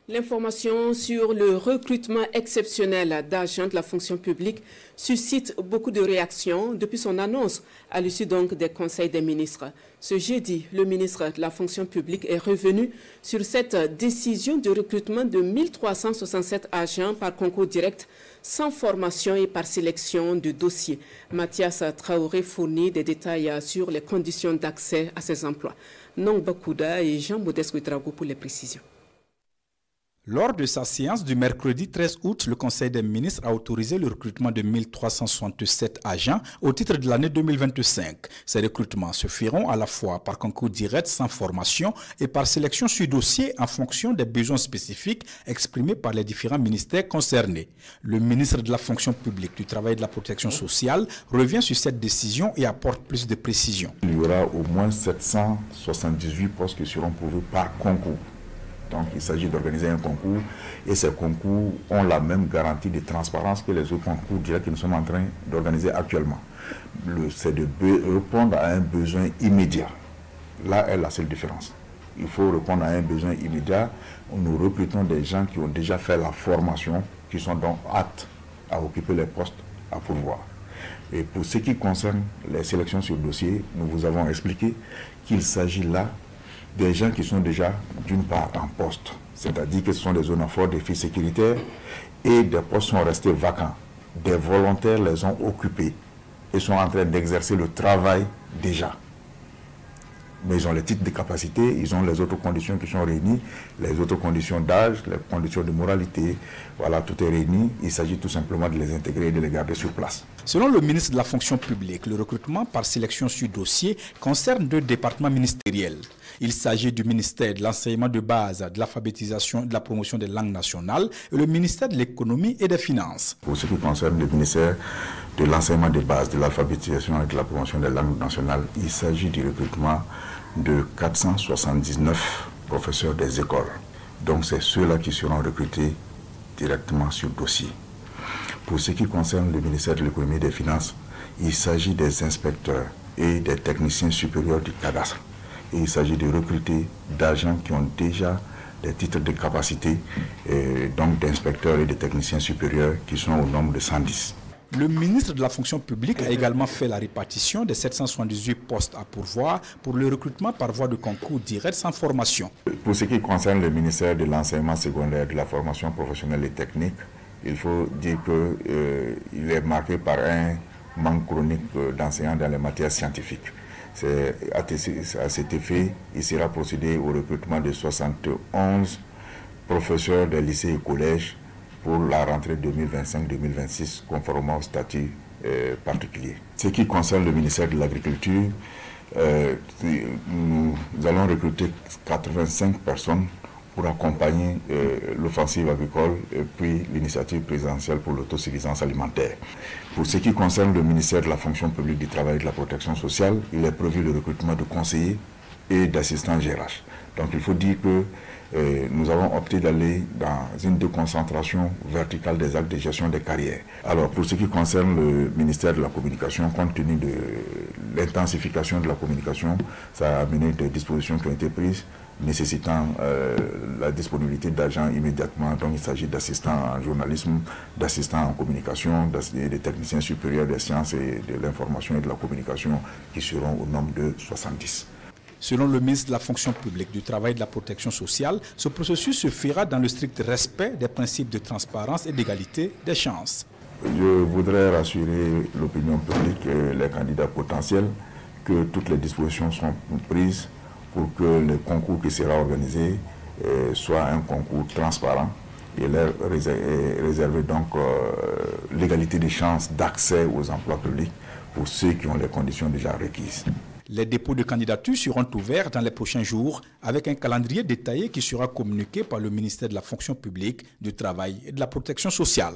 L'information sur le recrutement exceptionnel d'agents de la fonction publique suscite beaucoup de réactions depuis son annonce à l'issue donc des conseils des ministres. Ce jeudi, le ministre de la fonction publique est revenu sur cette décision de recrutement de 1367 agents par concours direct sans formation et par sélection de dossiers. Mathias Traoré fournit des détails sur les conditions d'accès à ces emplois. Nong Bakouda et Jean-Modeste Ouedraogo pour les précisions. Lors de sa séance du mercredi 13 août, le Conseil des ministres a autorisé le recrutement de 1367 agents au titre de l'année 2025. Ces recrutements se feront à la fois par concours direct sans formation et par sélection sur dossier en fonction des besoins spécifiques exprimés par les différents ministères concernés. Le ministre de la fonction publique, du travail et de la protection sociale revient sur cette décision et apporte plus de précisions. Il y aura au moins 778 postes qui seront pourvus par concours. Donc il s'agit d'organiser un concours et ces concours ont la même garantie de transparence que les autres concours directs que nous sommes en train d'organiser actuellement. C'est de répondre à un besoin immédiat. Là est la seule différence. Il faut répondre à un besoin immédiat. Nous recrutons des gens qui ont déjà fait la formation, qui sont donc aptes à occuper les postes à pourvoir. Et pour ce qui concerne les sélections sur dossier, nous vous avons expliqué qu'il s'agit là des gens qui sont déjà d'une part en poste, c'est-à-dire que ce sont des zones à fort défi sécuritaire et des postes sont restés vacants. Des volontaires les ont occupés et sont en train d'exercer le travail déjà. Mais ils ont les titres de capacité, ils ont les autres conditions qui sont réunies, les autres conditions d'âge, les conditions de moralité, voilà, tout est réuni. Il s'agit tout simplement de les intégrer et de les garder sur place. Selon le ministre de la fonction publique, le recrutement par sélection sur dossier concerne 2 départements ministériels. Il s'agit du ministère de l'enseignement de base, de l'alphabétisation et de la promotion des langues nationales et le ministère de l'économie et des finances. Pour ce qui concerne le ministère de l'enseignement de base, de l'alphabétisation et de la promotion des langues nationales, il s'agit du recrutement de 479 professeurs des écoles. Donc c'est ceux-là qui seront recrutés directement sur dossier. Pour ce qui concerne le ministère de l'économie et des finances, il s'agit des inspecteurs et des techniciens supérieurs du cadastre. Et il s'agit de recruter d'agents qui ont déjà des titres de capacité, et donc d'inspecteurs et de techniciens supérieurs qui sont au nombre de 110. Le ministre de la fonction publique a également fait la répartition des 778 postes à pourvoir pour le recrutement par voie de concours direct sans formation. Pour ce qui concerne le ministère de l'enseignement secondaire, de la formation professionnelle et technique, il faut dire qu'il est marqué par un manque chronique d'enseignants dans les matières scientifiques. À cet effet, il sera procédé au recrutement de 71 professeurs des lycées et collèges pour la rentrée 2025-2026, conformément au statut particulier. Ce qui concerne le ministère de l'Agriculture, nous allons recruter 85 personnes pour accompagner l'offensive agricole et puis l'initiative présidentielle pour l'autosuffisance alimentaire. Pour ce qui concerne le ministère de la fonction publique, du travail et de la protection sociale, il est prévu le recrutement de conseillers et d'assistants GRH. Donc il faut dire que nous avons opté d'aller dans une déconcentration verticale des actes de gestion des carrières. Alors pour ce qui concerne le ministère de la communication, compte tenu de l'intensification de la communication, ça a amené des dispositions qui ont été prises nécessitant la disponibilité d'agents immédiatement. Donc il s'agit d'assistants en journalisme, d'assistants en communication, des techniciens supérieurs des sciences et de l'information et de la communication qui seront au nombre de 70. Selon le ministre de la fonction publique, du travail et de la protection sociale, ce processus se fera dans le strict respect des principes de transparence et d'égalité des chances. Je voudrais rassurer l'opinion publique et les candidats potentiels que toutes les dispositions sont prises pour que le concours qui sera organisé soit un concours transparent et leur réserver donc l'égalité des chances d'accès aux emplois publics pour ceux qui ont les conditions déjà requises. Les dépôts de candidatures seront ouverts dans les prochains jours avec un calendrier détaillé qui sera communiqué par le ministère de la fonction publique, du travail et de la protection sociale.